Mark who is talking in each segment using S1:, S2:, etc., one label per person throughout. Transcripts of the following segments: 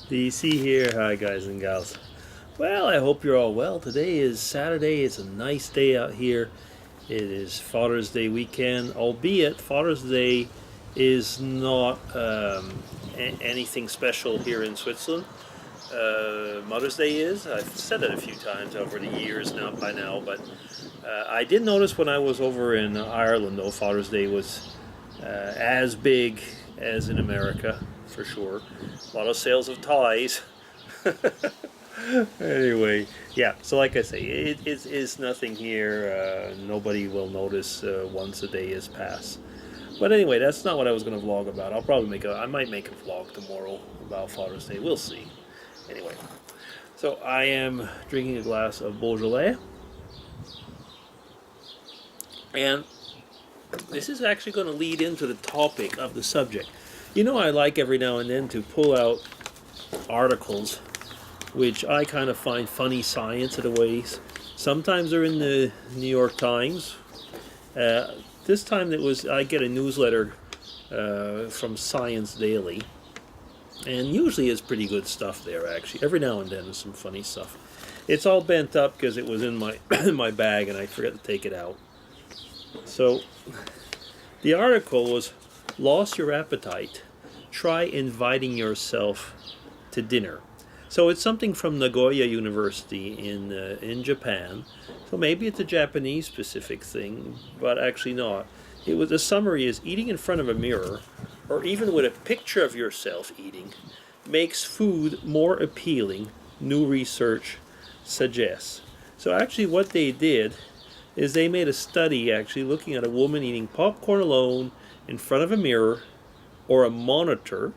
S1: DC here. Hi, guys and gals. Well, I hope you're all well. Today is Saturday. It's a nice day out here. It is Father's Day weekend, albeit Father's Day is not anything special here in Switzerland. Mother's Day is. I've said it a few times over the years now by now, but I did notice when I was over in Ireland, though, Father's Day was as big as in America, for sure. A lot of sales of ties. Anyway, yeah, so like I say, it's nothing here. Nobody will notice once a day has passed. But anyway, that's not what I was going to vlog about. I might make a vlog tomorrow about Father's Day. We'll see. Anyway, so I am drinking a glass of Beaujolais. And this is actually going to lead into the topic of the subject. You know, I like every now and then to pull out articles which I kind of find funny science in a ways. Sometimes they're in the New York Times. This time I get a newsletter from Science Daily, and usually it's pretty good stuff there. Actually, every now and then there's some funny stuff. It's all bent up because it was in my in my bag and I forgot to take it out. So the article was, "Lost your appetite? Try inviting yourself to dinner." So it's something from Nagoya University in Japan. So maybe it's a Japanese specific thing, but actually not. The summary is, eating in front of a mirror, or even with a picture of yourself eating, makes food more appealing, new research suggests. So actually what they did is they made a study actually looking at a woman eating popcorn alone in front of a mirror or a monitor,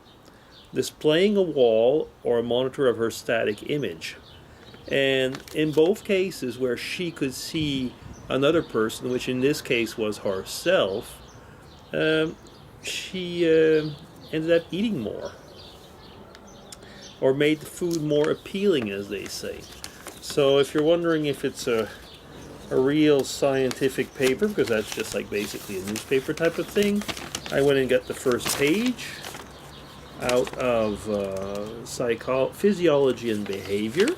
S1: displaying a wall or a monitor of her static image. And in both cases where she could see another person, which in this case was herself, she ended up eating more, or made the food more appealing, as they say. So if you're wondering if it's a real scientific paper, because that's just like basically a newspaper type of thing, I went and got the first page out of Physiology and Behavior.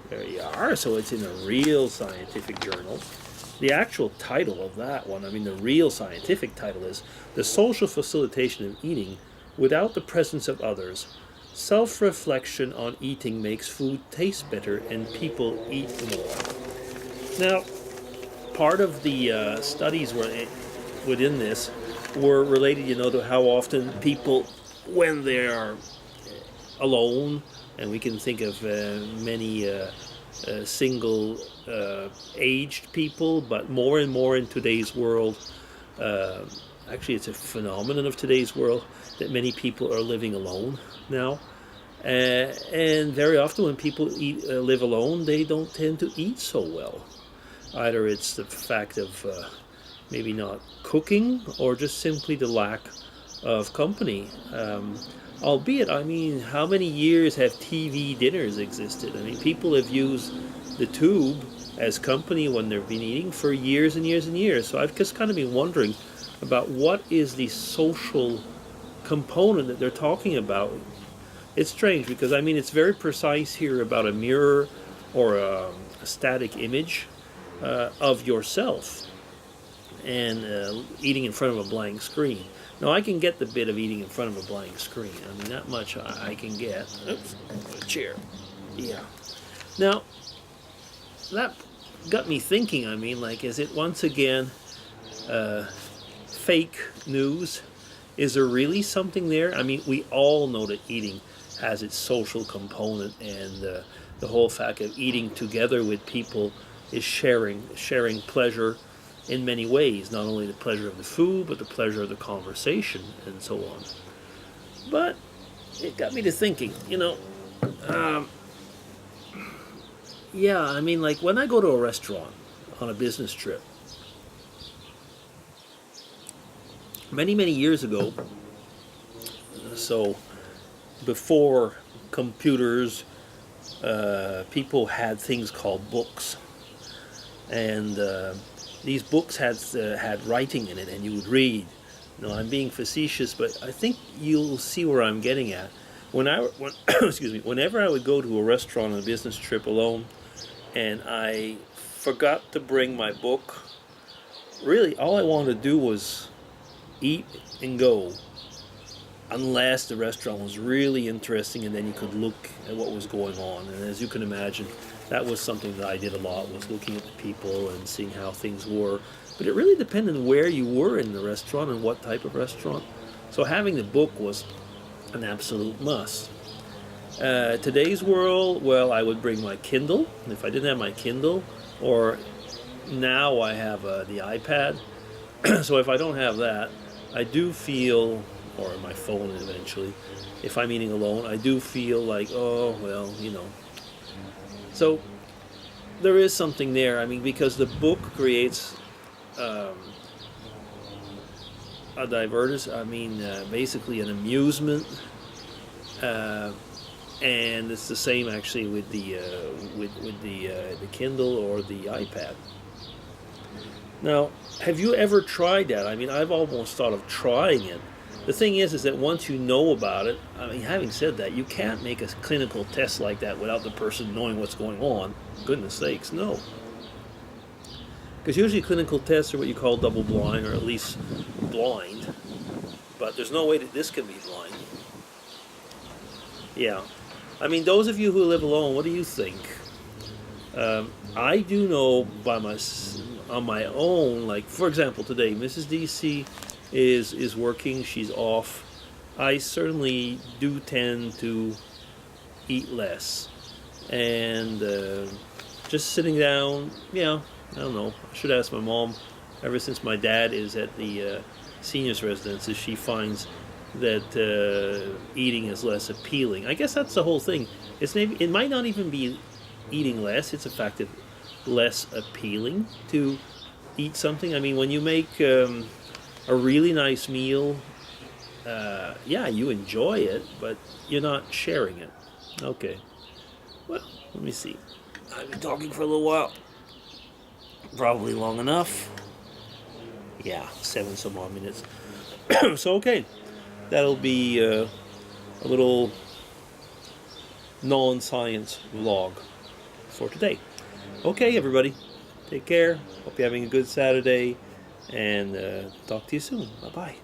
S1: There you are. So it's in a real scientific journal. The actual title of that one, the real scientific title is "The Social Facilitation of Eating Without the Presence of Others. Self-reflection on eating makes food taste better and people eat more." Now, part of the studies within this were related, to how often people, when they are alone, and we can think of many single aged people, but more and more in today's world, actually it's a phenomenon of today's world, that many people are living alone now. And very often when people live alone, they don't tend to eat so well. Either it's the fact of maybe not cooking, or just simply the lack of company. Albeit, how many years have TV dinners existed? People have used the tube as company when they've been eating for years and years and years. So I've just kind of been wondering about what is the social component that they're talking about. It's strange because, it's very precise here about a mirror or a static image of yourself, and eating in front of a blank screen. Now, I can get the bit of eating in front of a blank screen. That much I can get. Oops, chair. Yeah. Now, that got me thinking, is it once again fake news? Is there really something there? We all know that eating has its social component, and the whole fact of eating together with people is sharing pleasure in many ways, not only the pleasure of the food, but the pleasure of the conversation, and so on. But it got me to thinking, when I go to a restaurant on a business trip, many, many years ago, so before computers, people had things called books. And these books had writing in it, and you would read. I'm being facetious, but I think you'll see where I'm getting at. excuse me, whenever I would go to a restaurant on a business trip alone, and I forgot to bring my book, really all I wanted to do was eat and go, unless the restaurant was really interesting, and then you could look at what was going on. And as you can imagine, that was something that I did a lot, was looking at the people and seeing how things were. But it really depended on where you were in the restaurant and what type of restaurant. So having the book was an absolute must. Today's world, well, I would bring my Kindle. If I didn't have my Kindle, or now I have the iPad. So if I don't have that, I do feel, or my phone eventually, if I'm eating alone, I do feel like, oh, well, you know. So there is something there. I mean, because the book creates a basically an amusement, and it's the same actually with the Kindle or the iPad. Now, have you ever tried that? I mean, I've almost thought of trying it. The thing is that once you know about it, I mean, having said that, you can't make a clinical test like that without the person knowing what's going on. Goodness sakes, no. Because usually clinical tests are what you call double blind, or at least blind. But there's no way that this can be blind. Yeah. I mean, those of you who live alone, what do you think? I do know on my own, like, for example, today, Mrs. DC is working, she's off. I certainly do tend to eat less. And just sitting down, yeah, I don't know. I should ask my mom. Ever since my dad is at the seniors residences, she finds that eating is less appealing. I guess that's the whole thing. It might not even be eating less. It's a fact that less appealing to eat something. I mean, when you make a really nice meal, yeah, you enjoy it, but you're not sharing it. Okay. Well, let me see. I've been talking for a little while. Probably long enough. Yeah, 7 some more minutes. So, okay. That'll be a little non-science vlog for today. Okay, everybody. Take care. Hope you're having a good Saturday. And talk to you soon. Bye-bye.